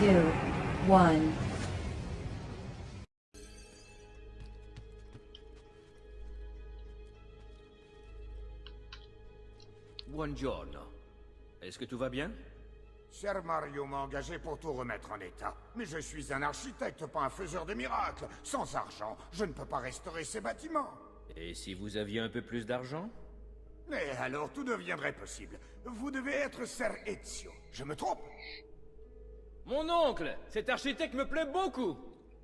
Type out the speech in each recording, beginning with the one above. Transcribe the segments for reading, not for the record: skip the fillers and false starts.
2, 1. Buongiorno. Est-ce que tout va bien? Cher Mario m'a engagé pour tout remettre en état. Mais je suis un architecte, pas un faiseur de miracles. Sans argent, je ne peux pas restaurer ces bâtiments. Et si vous aviez un peu plus d'argent? Mais alors tout deviendrait possible. Vous devez être Ser Ezio. Je me trompe? Mon oncle! Cet architecte me plaît beaucoup!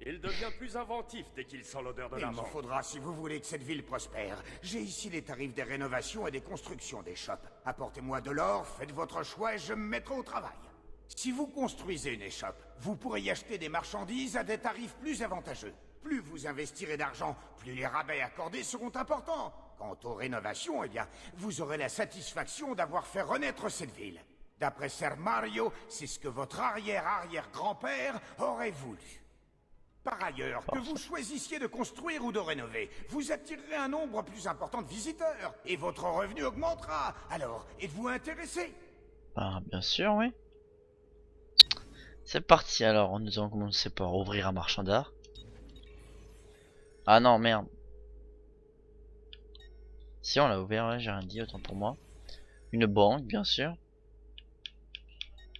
Il devient plus inventif dès qu'il sent l'odeur de Il m'en l'argent. faudra si vous voulez que cette ville prospère. J'ai ici les tarifs des rénovations et des constructions des shops. Apportez-moi de l'or, faites votre choix et je me mettrai au travail. Si vous construisez une échoppe, vous pourrez y acheter des marchandises à des tarifs plus avantageux. Plus vous investirez d'argent, plus les rabais accordés seront importants. Quant aux rénovations, eh bien, vous aurez la satisfaction d'avoir fait renaître cette ville. D'après Ser Mario, c'est ce que votre arrière-arrière-grand-père aurait voulu. Par ailleurs, que vous choisissiez de construire ou de rénover, vous attirerez un nombre plus important de visiteurs, et votre revenu augmentera. Alors, êtes-vous intéressé? Ah, bien sûr, oui. C'est parti, alors nous allons commencer par ouvrir un marchand d'art. Ah non, merde. Si on l'a ouvert, ouais, j'ai rien dit, autant pour moi. Une banque, bien sûr.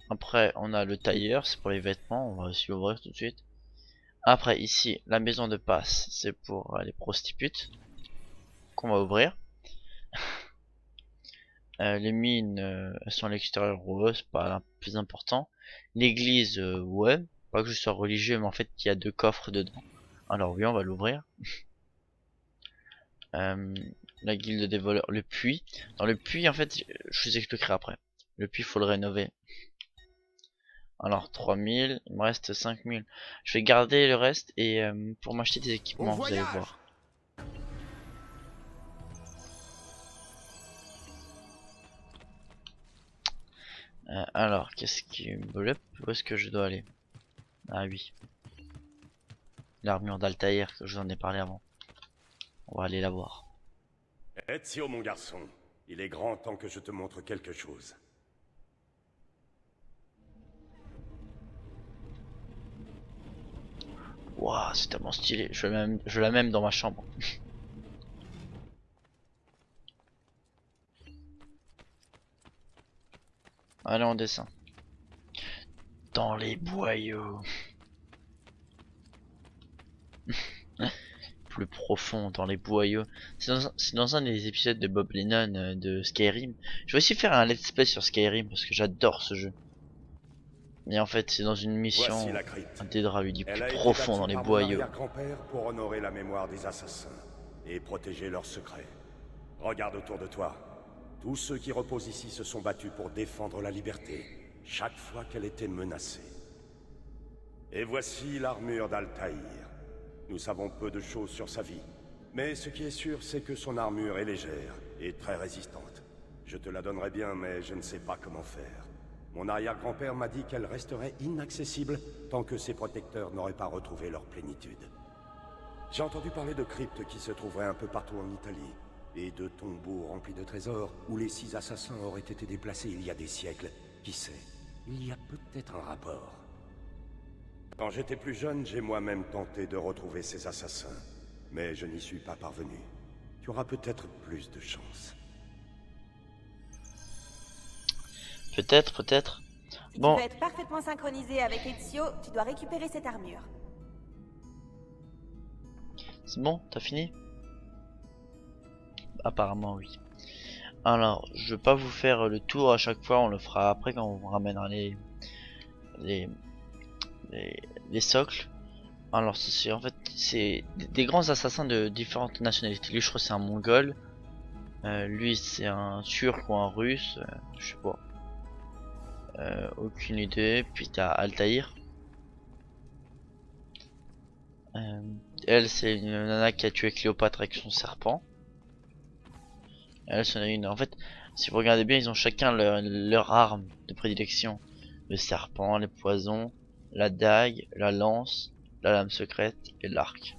Après, on a le tailleur, c'est pour les vêtements, on va aussi l'ouvrir tout de suite. Après, ici, la maison de passe, c'est pour les prostitutes qu'on va ouvrir. Les mines, elles sont à l'extérieur, ouais, c'est pas le plus important. L'église, ouais, pas que je sois religieux, mais en fait, il y a 2 coffres dedans. Alors oui, on va l'ouvrir. La guilde des voleurs, le puits. Dans le puits, en fait, je vous expliquerai après. Le puits, faut le rénover. Alors 3000, il me reste 5000. Je vais garder le reste et pour m'acheter des équipements, vous allez voir. Alors, qu'est-ce qui me bloque? Où est-ce que je dois aller? Ah oui. L'armure d'Altaïr que je vous en ai parlé avant. On va aller la voir. Ezio, mon garçon, il est grand temps que je te montre quelque chose. Waouh, c'est tellement stylé. Je l'ai même dans ma chambre. Allez, on descend. Dans les boyaux. Plus profond, dans les boyaux. C'est dans un des épisodes de Bob Lennon de Skyrim. Je vais aussi faire un let's play sur Skyrim parce que j'adore ce jeu. Mais en fait, c'est dans une mission. Voici la crypte. Un Dédra lui dit Elle plus a été profond bâtie dans les par mon boyaux. arrière-grand-père pour honorer la mémoire des assassins et protéger leurs secrets. Regarde autour de toi. Tous ceux qui reposent ici se sont battus pour défendre la liberté, chaque fois qu'elle était menacée. Et voici l'armure d'Altaïr. Nous savons peu de choses sur sa vie, mais ce qui est sûr, c'est que son armure est légère et très résistante. Je te la donnerais bien, mais je ne sais pas comment faire. Mon arrière-grand-père m'a dit qu'elle resterait inaccessible tant que ses protecteurs n'auraient pas retrouvé leur plénitude. J'ai entendu parler de cryptes qui se trouveraient un peu partout en Italie, et de tombeaux remplis de trésors où les 6 assassins auraient été déplacés il y a des siècles. Qui sait, il y a peut-être un rapport. Quand j'étais plus jeune, j'ai moi-même tenté de retrouver ces assassins, mais je n'y suis pas parvenu. Tu auras peut-être plus de chance. Peut-être, peut-être. Si Bon. tu veux être parfaitement synchronisé avec Ezio, tu dois récupérer cette armure. C'est bon, t'as fini? Apparemment oui. Alors, je vais pas vous faire le tour à chaque fois, on le fera après quand on vous ramènera les socles. Alors c'est en fait c'est des grands assassins de différentes nationalités. Lui je crois que c'est un mongol. Lui c'est un turc ou un russe, je sais pas. Aucune idée. Puis t'as Altaïr. Elle c'est une nana qui a tué Cléopâtre avec son serpent. Elle c'en a une. En fait, si vous regardez bien, ils ont chacun leur arme de prédilection. Le serpent, les poisons, la dague, la lance, la lame secrète et l'arc.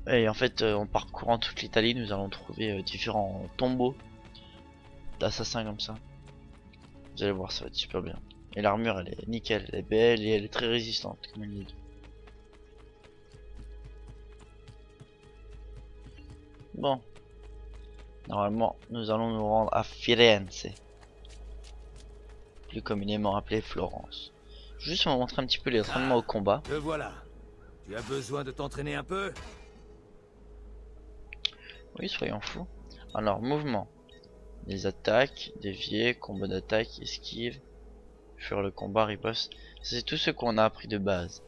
Et en fait, en parcourant toute l'Italie, nous allons trouver différents tombeaux d'assassins comme ça. Vous allez voir, ça va être super bien. Et l'armure elle est nickel, elle est belle et elle est très résistante comme elle dit. Bon. Normalement nous allons nous rendre à Firenze. Plus communément appelé Florence. Je vais juste vous montrer un petit peu les entraînements au combat. Le voilà. Tu as besoin de t'entraîner un peu? Oui, soyons fous. Alors, mouvement. Des attaques, dévier, combo d'attaque, esquive, fuir le combat, riposte. C'est tout ce qu'on a appris de base.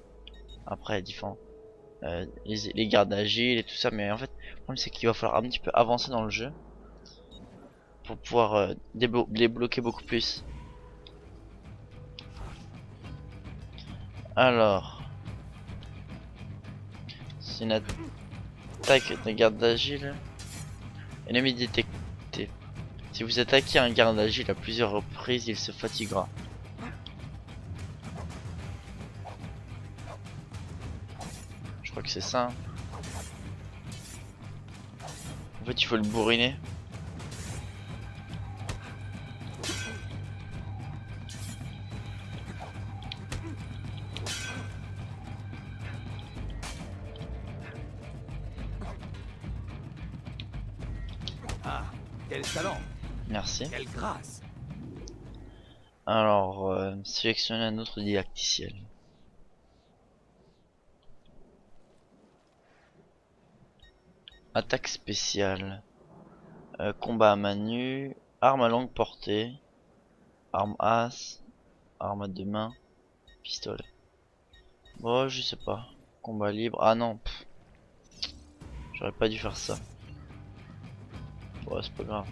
Après, différents. Les gardes agiles et tout ça. Mais en fait, le problème c'est qu'il va falloir un petit peu avancer dans le jeu. Pour pouvoir débloquer beaucoup plus. Alors. C'est une attaque de garde agile. Ennemi détecté. Si vous attaquez un garde agile à plusieurs reprises, il se fatiguera. Je crois que c'est ça. En fait, il faut le bourriner. Ah, quel talent, Merci. quelle grâce. Alors, sélectionnez un autre didacticiel. Attaque spéciale. Combat à main nue. Arme à longue portée. Arme as. Arme à deux mains. Pistolet. Bon, je sais pas. Combat libre. Ah non. J'aurais pas dû faire ça. Bon, c'est pas grave.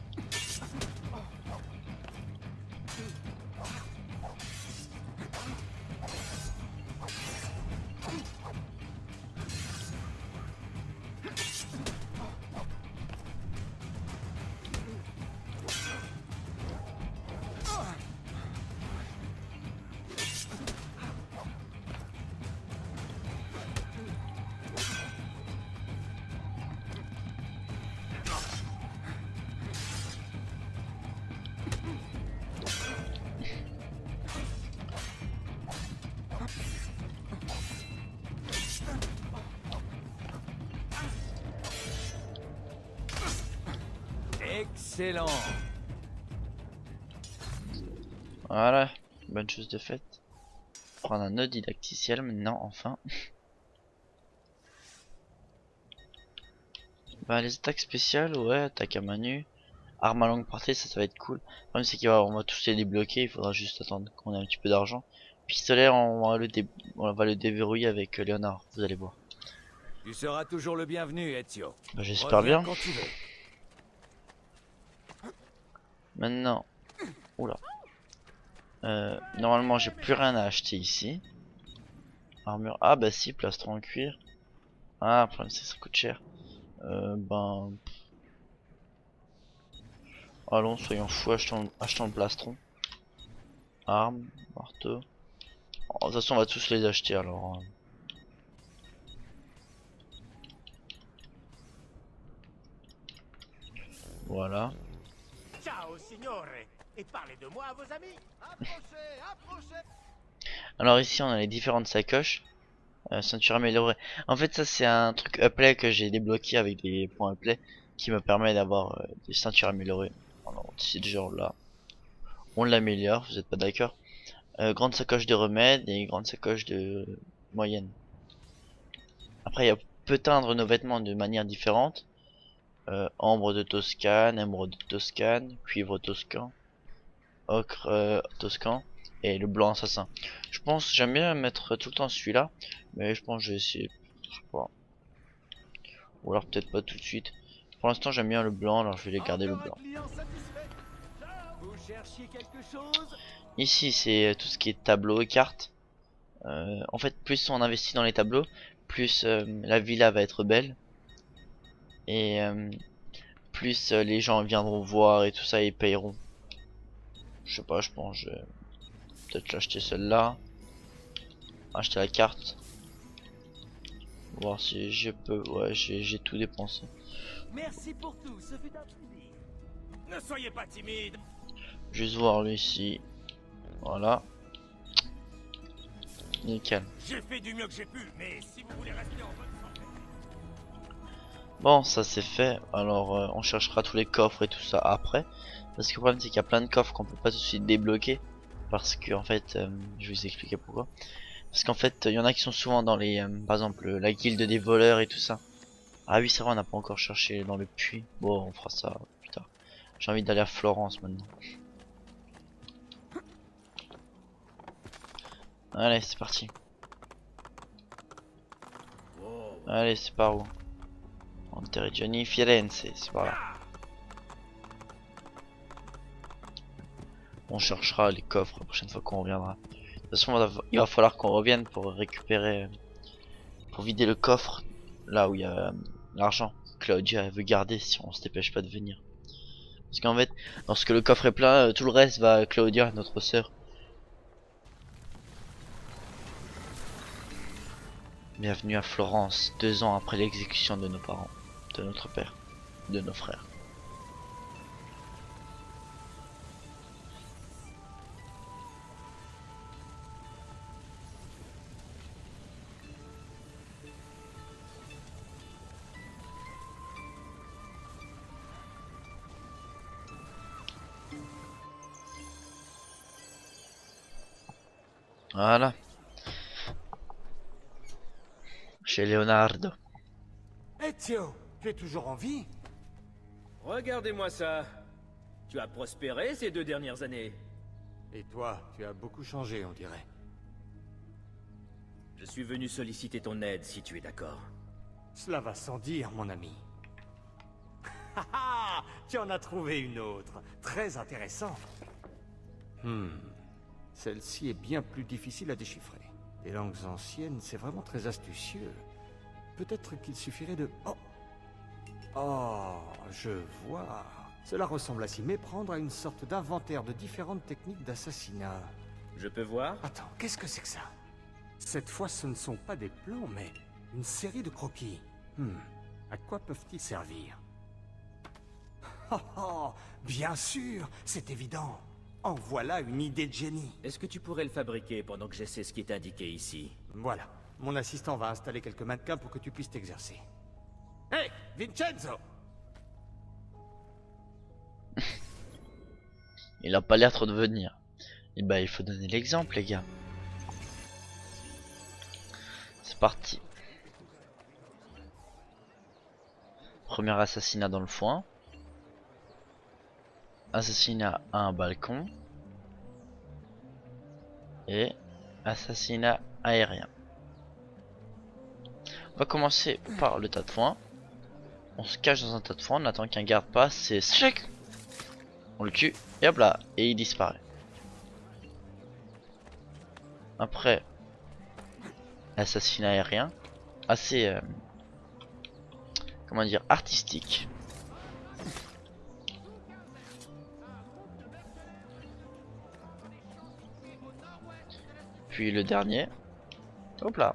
Excellent. Voilà. Bonne chose de faite. Prendre un autre didacticiel maintenant, enfin. Bah, les attaques spéciales, ouais, attaque à main nue. Arme à longue portée, ça va être cool. Le problème c'est qu'on va tous les débloquer, il faudra juste attendre qu'on ait un petit peu d'argent. Pistolet, on va le déverrouiller avec Léonard, vous allez voir. Tu seras toujours le bienvenu, Ezio. Bah, j'espère Reviens bien. quand tu veux. Maintenant, oula. Normalement j'ai plus rien à acheter ici. Armure, ah bah si, plastron en cuir. Ah, le problème c'est que ça coûte cher. Ben... Allons, soyons fous, achetons le plastron. Arme, marteau. Oh, de toute façon on va tous les acheter alors. Voilà. Ciao, signore. Et parlez de moi à vos amis. Approchez, approchez. Alors ici on a les différentes sacoches. Ceinture améliorée. En fait ça c'est un truc upplay que j'ai débloqué avec des points upplay qui me permet d'avoir des ceintures améliorées. Alors c'est du genre là. On l'améliore, vous êtes pas d'accord? Grande sacoche de remède et grande sacoche de moyenne. Après il peut teindre nos vêtements de manière différente. Ambre de Toscane, émeraude de Toscane, cuivre toscan, ocre toscan et le blanc assassin. Je pense j'aime bien mettre tout le temps celui-là, mais je pense que je vais essayer, je sais pas. Ou alors peut-être pas tout de suite. Pour l'instant j'aime bien le blanc, alors je vais les garder le blanc. Vous cherchiez quelque chose? Ici c'est tout ce qui est tableau et cartes. En fait plus on investit dans les tableaux, plus la villa va être belle. Et plus les gens viendront voir et tout ça, ils payeront. Je sais pas, je pense je vais peut-être l'acheter celle-là. Acheter la carte. Voir si je peux. Ouais, j'ai tout dépensé. Merci pour tout, ce fut un plaisir. Ne soyez pas timide. Juste voir lui ici. Voilà. Nickel. J'ai fait du mieux que j'ai pu, mais si vous voulez rester en bonne santé... Bon, ça c'est fait. Alors, on cherchera tous les coffres et tout ça après. Parce que le problème, c'est qu'il y a plein de coffres qu'on peut pas tout de suite débloquer. Parce que, en fait, je vais vous expliquer pourquoi. Parce qu'en fait, il y en a qui sont souvent dans les... par exemple, la guilde des voleurs et tout ça. Ah oui, c'est vrai, on n'a pas encore cherché dans le puits. Bon, on fera ça plus tard. J'ai envie d'aller à Florence maintenant. Allez, c'est parti. Allez, c'est par où? Monteriggioni, Firenze, c'est par là. On cherchera les coffres la prochaine fois qu'on reviendra. De toute façon, il va falloir qu'on revienne pour récupérer, pour vider le coffre là où il y a l'argent. Claudia veut garder si on se dépêche pas de venir. Parce qu'en fait, lorsque le coffre est plein, tout le reste va à Claudia, notre sœur. Bienvenue à Florence, 2 ans après l'exécution de nos parents, de notre père, de nos frères. Voilà. Chez Leonardo. Ezio, tu es toujours en vie? Regardez-moi ça. Tu as prospéré ces 2 dernières années. Et toi, tu as beaucoup changé, on dirait. Je suis venu solliciter ton aide si tu es d'accord. Cela va sans dire, mon ami. Haha, tu en as trouvé une autre. Très intéressant. Celle-ci est bien plus difficile à déchiffrer. Les langues anciennes, c'est vraiment très astucieux. Peut-être qu'il suffirait de... Oh! Oh, je vois. Cela ressemble à s'y méprendre à une sorte d'inventaire de différentes techniques d'assassinat. Je peux voir? Attends, qu'est-ce que c'est que ça? Cette fois, ce ne sont pas des plans, mais une série de croquis. À quoi peuvent-ils servir? Oh, oh, bien sûr, c'est évident. En voilà une idée de génie. Est-ce que tu pourrais le fabriquer pendant que j'essaie ce qui est indiqué ici? Voilà. Mon assistant va installer quelques mannequins pour que tu puisses t'exercer. Hé, Vincenzo! Il a pas l'air trop de venir. Et bah il faut donner l'exemple les gars. C'est parti. Premier assassinat dans le foin. Assassinat à un balcon. Et assassinat aérien. On va commencer par le tas de foin. On se cache dans un tas de foin, on attend qu'un garde passe, c'est check. On le tue, et hop là, et il disparaît. Après, assassinat aérien, assez, comment dire, artistique. Puis le dernier, hop là,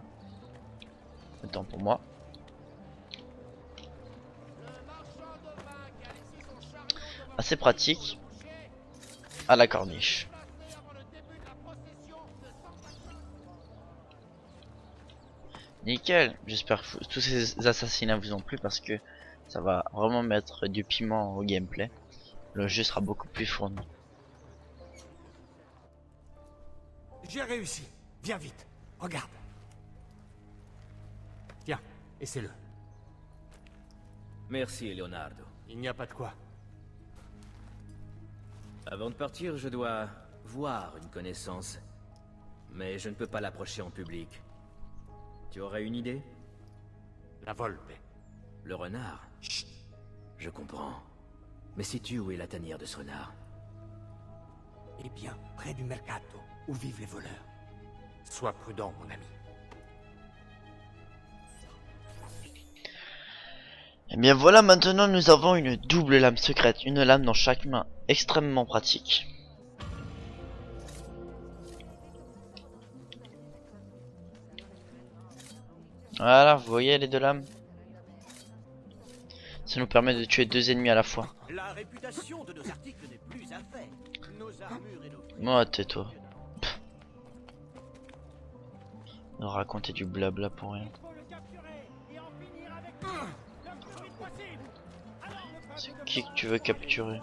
le temps pour moi. Assez pratique à la corniche. Nickel, j'espère que tous ces assassinats vous ont plu parce que ça va vraiment mettre du piment au gameplay. Le jeu sera beaucoup plus fourni. J'ai réussi. Viens vite. Regarde. Tiens, essaie-le. Merci, Leonardo. Il n'y a pas de quoi. Avant de partir, je dois voir une connaissance. Mais je ne peux pas l'approcher en public. Tu aurais une idée? La Volpe. Le renard? Chut. Je comprends. Mais sais-tu où est la tanière de ce renard? Eh bien, près du mercato, où vivent les voleurs. Sois prudent, mon ami. Et bien voilà, maintenant nous avons une double lame secrète, une lame dans chaque main, extrêmement pratique. Voilà, vous voyez les 2 lames? Ça nous permet de tuer 2 ennemis à la fois. La réputation de nos articles n'est plus à faire. Nos armures et nos... Moi, tais-toi. De raconter du blabla pour rien. C'est qui que tu veux capturer?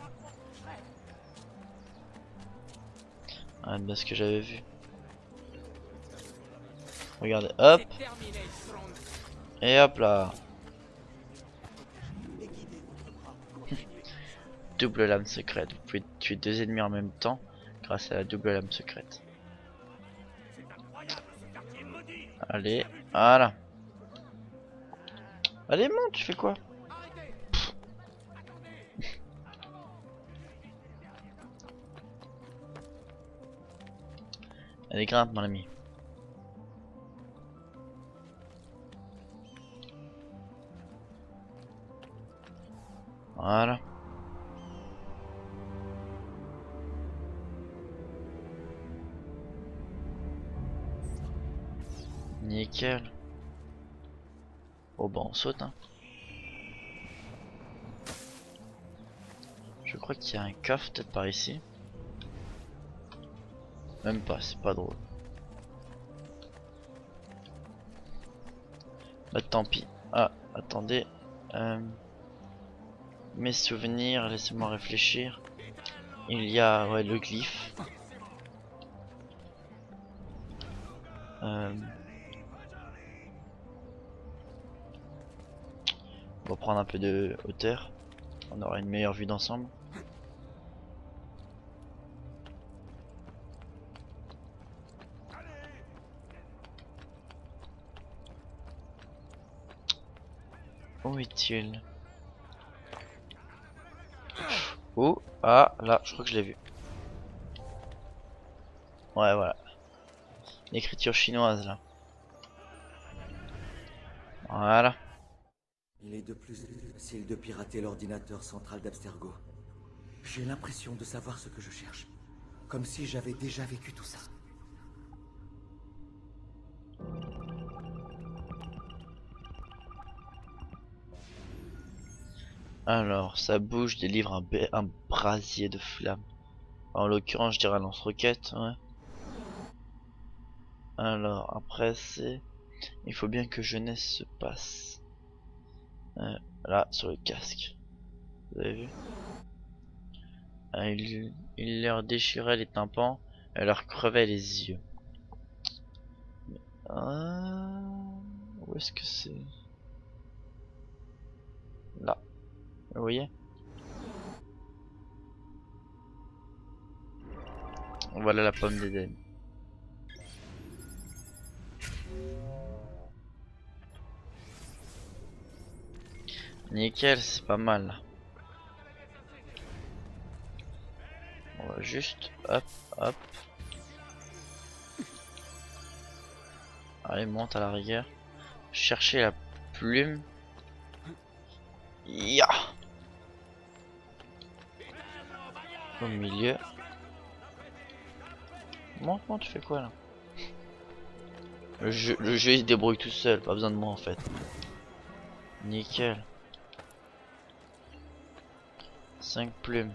Ah, bah, ce que j'avais vu. Regardez, hop. Et hop là. Double lame secrète. Vous pouvez tuer 2 ennemis en même temps grâce à la double lame secrète. Allez, voilà. Allez, monte, tu fais quoi? Allez, grimpe, mon ami. Voilà. Nickel. Oh bah on saute hein. Je crois qu'il y a un coffre peut-être par ici. Même pas, c'est pas drôle. Bah tant pis. Ah, attendez. Mes souvenirs, laissez-moi réfléchir. Il y a ouais, le glyphe. On va prendre un peu de hauteur. On aura une meilleure vue d'ensemble. Où est-il? Oh, ah, là, je crois que je l'ai vu. Ouais, voilà. L'écriture chinoise, là. Voilà. Il est de plus en plus facile de pirater l'ordinateur central d'Abstergo. J'ai l'impression de savoir ce que je cherche. Comme si j'avais déjà vécu tout ça. Alors, ça bouge, délivre un brasier de flammes. En l'occurrence, je dirais un lance-roquette, ouais. Alors, après, c'est... Il faut bien que jeunesse se passe. Là, sur le casque. Vous avez vu? Il leur déchirait les tympans et leur crevait les yeux. Où est-ce que c'est? Là. Vous voyez? Voilà la pomme d'Éden. Nickel, c'est pas mal. On va juste hop hop. Allez, monte à la rigueur. Chercher la plume. Ya. Au milieu. Monte, tu fais quoi là? Le jeu il se débrouille tout seul, pas besoin de moi en fait. Nickel. 5 plumes.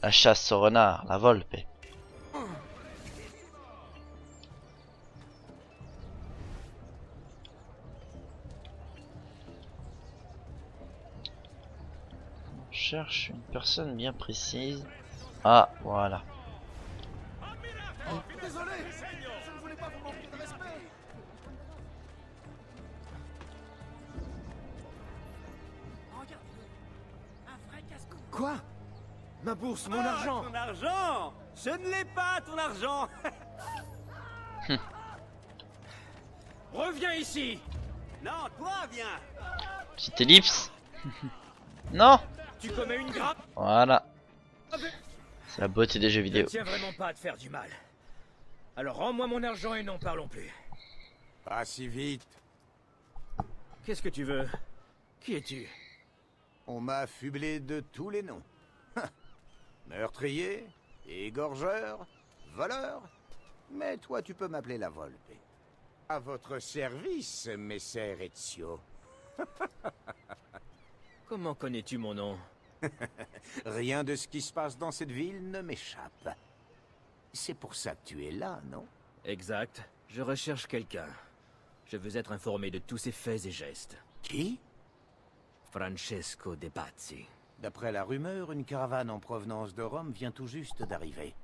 La chasse au renard, la volpe. On cherche une personne bien précise. Ah, voilà. Désolé, je ne voulais pas vous manquer de respect. Quoi? Ma bourse, mon argent! Ton argent! Je ne l'ai pas, ton argent! Reviens ici! Non, toi, viens! Petite ellipse. Non. Tu commets une grappe! Voilà. C'est la beauté des jeux Je vidéo. ne tiens vraiment pas à te faire du mal. Alors rends-moi mon argent et n'en parlons plus. Pas si vite. Qu'est-ce que tu veux? Qui es-tu? On m'a affublé de tous les noms. Meurtrier, égorgeur, voleur. Mais toi, tu peux m'appeler la Volpe. À votre service, messer Ezio. Comment connais-tu mon nom? Rien de ce qui se passe dans cette ville ne m'échappe. C'est pour ça que tu es là, non? Exact. Je recherche quelqu'un. Je veux être informé de tous ses faits et gestes. Qui? Francesco De Pazzi. D'après la rumeur, une caravane en provenance de Rome vient tout juste d'arriver.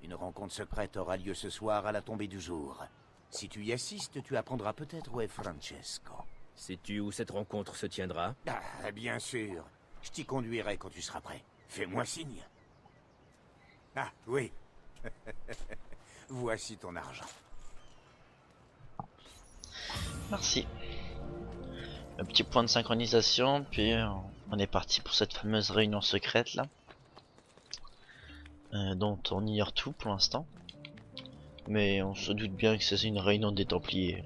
Une rencontre secrète aura lieu ce soir à la tombée du jour. Si tu y assistes, tu apprendras peut-être où est Francesco. Sais-tu où cette rencontre se tiendra? Ah, bien sûr. Je t'y conduirai quand tu seras prêt. Fais-moi signe. Ah, oui. Voici ton argent. Merci. Un petit point de synchronisation, puis on est parti pour cette fameuse réunion secrète là. Dont on ignore tout pour l'instant. Mais on se doute bien que c'est une réunion des Templiers.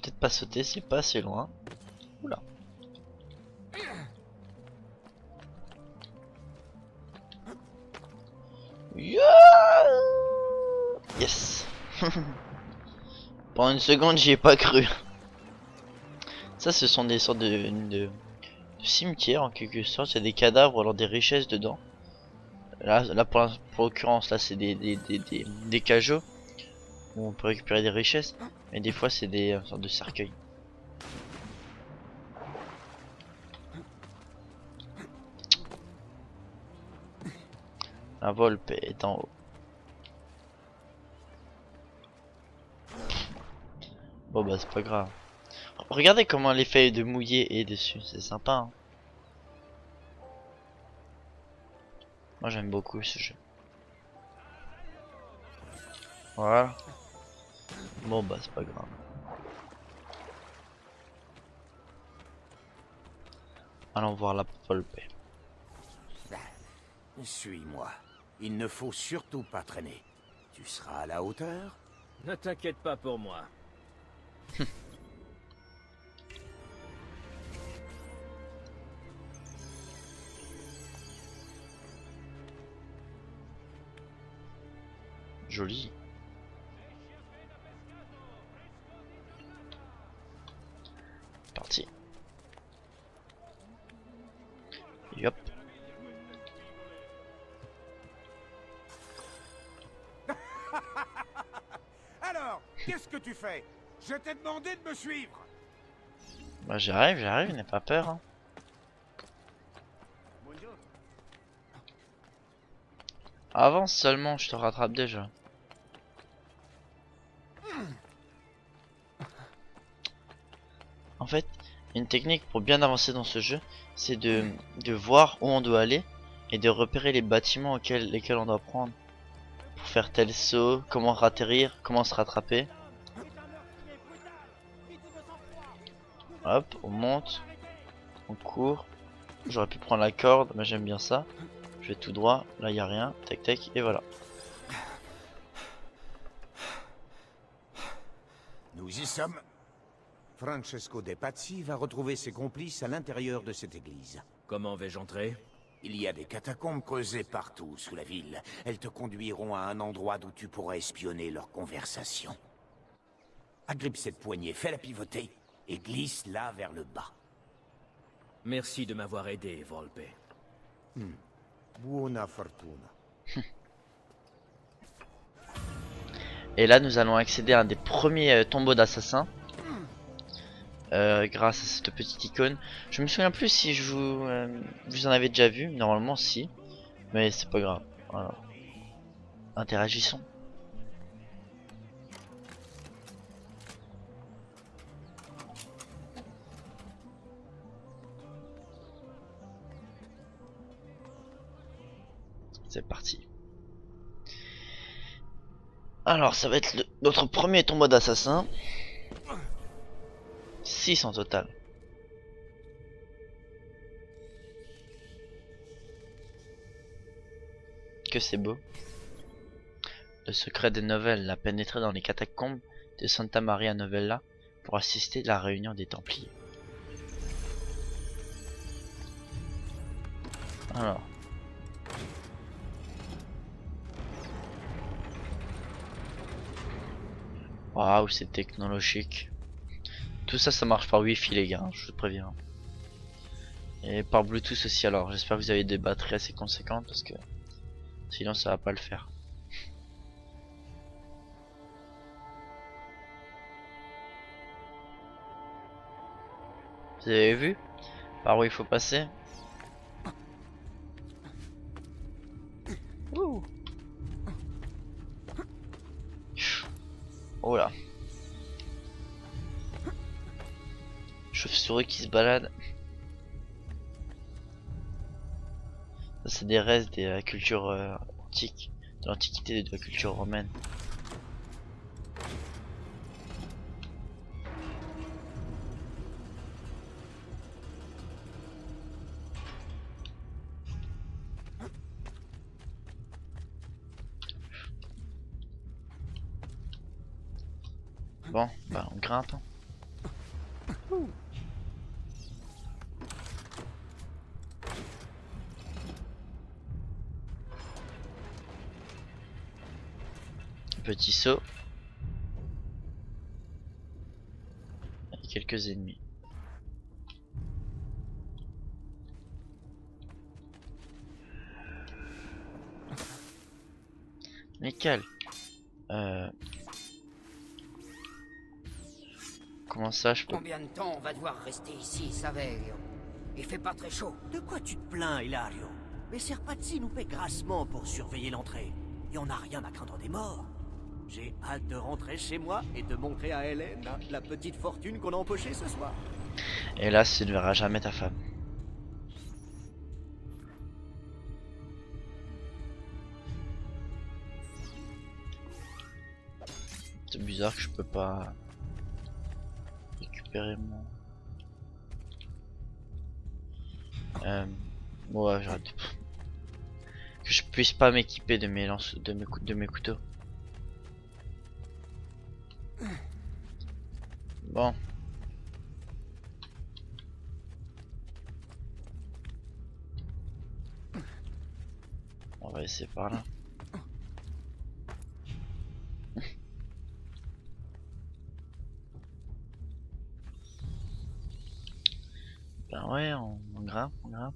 Peut-être pas sauter, c'est pas assez loin. Oula. Yeah. Yes. Pendant une seconde j'y ai pas cru. Ça ce sont des sortes de cimetières en quelque sorte. Il y a des cadavres, alors des richesses dedans. Là pour l'occurrence là c'est des cajots où on peut récupérer des richesses. Mais des fois c'est des sortes de cercueils. La Volpe est en haut. Bon bah c'est pas grave. Regardez comment l'effet de mouiller est dessus, c'est sympa hein. Moi j'aime beaucoup ce jeu. Voilà. Bon bah c'est pas grave. Allons voir la Volpe. Suis-moi. Il ne faut surtout pas traîner. Tu seras à la hauteur? Ne t'inquiète pas pour moi. Joli. Parti. Yop. Alors, qu'est-ce que tu fais? Je t'ai demandé de me suivre. Bah j'arrive, n'aie pas peur hein. Avance seulement, je te rattrape déjà. En fait, une technique pour bien avancer dans ce jeu, c'est de voir où on doit aller et de repérer les bâtiments lesquels on doit prendre pour faire tel saut, comment atterrir, comment se rattraper. Hop, on monte, on court. J'aurais pu prendre la corde, mais j'aime bien ça. Je vais tout droit, là y a rien, tac tac, et voilà. Nous y sommes. Francesco De Pazzi va retrouver ses complices à l'intérieur de cette église. Comment vais-je entrer? Il y a des catacombes creusées partout sous la ville. Elles te conduiront à un endroit d'où tu pourras espionner leur conversation. Agrippe cette poignée, fais-la pivoter et glisse-la vers le bas. Merci de m'avoir aidé, Volpe. Buona fortuna. Et là nous allons accéder à un des premiers tombeaux d'assassins. Grâce à cette petite icône. Je me souviens plus si vous en avez déjà vu. Normalement si. Mais c'est pas grave. Voilà. Interagissons. C'est parti. Alors ça va être notre premier tombeau d'assassin. 6 en total. Que c'est beau. Le secret des Novelles a pénétré dans les catacombes de Santa Maria Novella pour assister à la réunion des Templiers. Alors, Waouh, c'est technologique. Tout ça, ça marche par Wi-Fi, les gars, hein, je vous préviens. Et par Bluetooth aussi, alors j'espère que vous avez des batteries assez conséquentes parce que sinon ça va pas le faire. Vous avez vu par où il faut passer? Ouh. Oh là. Chauve-souris qui se balade. Ça c'est des restes de la culture antique, de l'antiquité, de la culture romaine. Bon, bah on grimpe. Petit saut. Et quelques ennemis. Nickel. Comment ça je peux... Combien de temps on va devoir rester ici, Saverio? Il fait pas très chaud. De quoi tu te plains, Hilario? Mais Serpazzi nous paie grassement pour surveiller l'entrée. Et on n'a rien à craindre des morts. J'ai hâte de rentrer chez moi et de montrer à Hélène la petite fortune qu'on a empochée ce soir. Hélas, tu ne verras jamais ta femme. C'est bizarre que je peux pas récupérer mon... Ouais, j'arrête. Que je puisse pas m'équiper de mes lances, de mes couteaux. Bon. On va essayer par là. Ben ouais, on grimpe, on grimpe.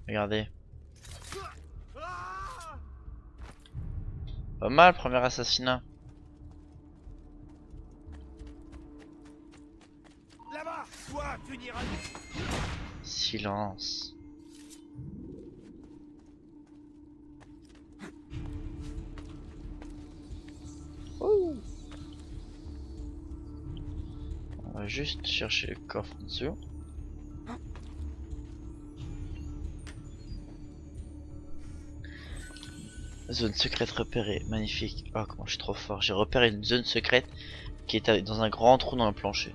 Regardez. Pas mal, premier assassinat. Là-bas, toi, tu n'iras. Silence. Ouh. On va juste chercher le coffre en dessous. Zone secrète repérée, magnifique. Oh comment je suis trop fort, j'ai repéré une zone secrète qui est dans un grand trou dans le plancher.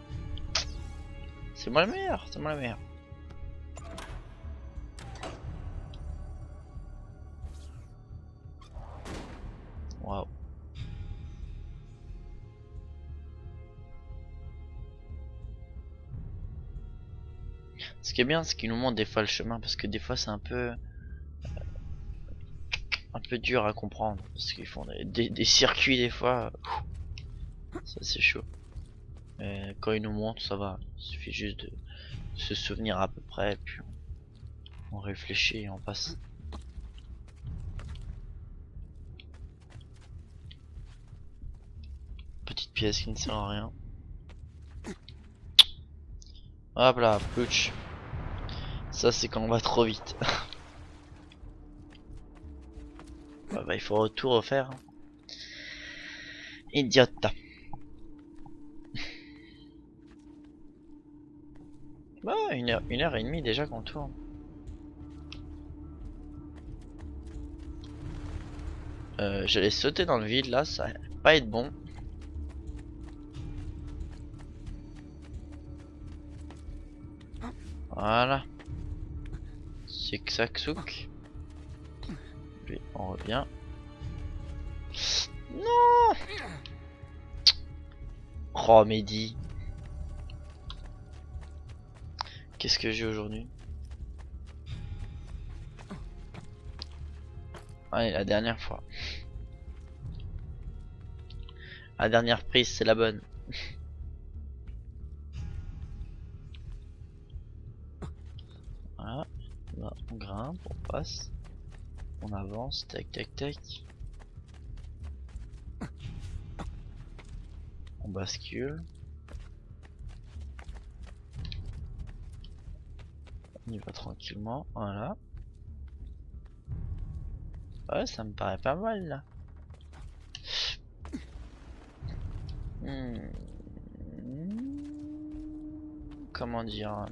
C'est moi le meilleur, c'est moi le meilleur. Waouh. Ce qui est bien, c'est qu'il nous montre des fois le chemin parce que des fois c'est un peu dur à comprendre parce qu'ils font des circuits des fois. Ça c'est chaud. Mais quand ils nous montrent ça va. Il suffit juste de se souvenir à peu près et puis on réfléchit et on passe. Petite pièce qui ne sert à rien. Hop là, plouch. Ça c'est quand on va trop vite. Bah, il faut tout refaire. Idiote. Bah, une heure et demie déjà qu'on tourne. J'allais sauter dans le vide là, ça va pas être bon. Voilà. C'est que ça souk. Puis on revient. Non. Oh Mehdi. Qu'est-ce que j'ai aujourd'hui? Allez, la dernière fois. La dernière prise, c'est la bonne. Voilà. Là, on grimpe, on passe. On avance, tac tac tac. On bascule. On y va tranquillement, voilà. Ouais, ça me paraît pas mal là. Comment dire?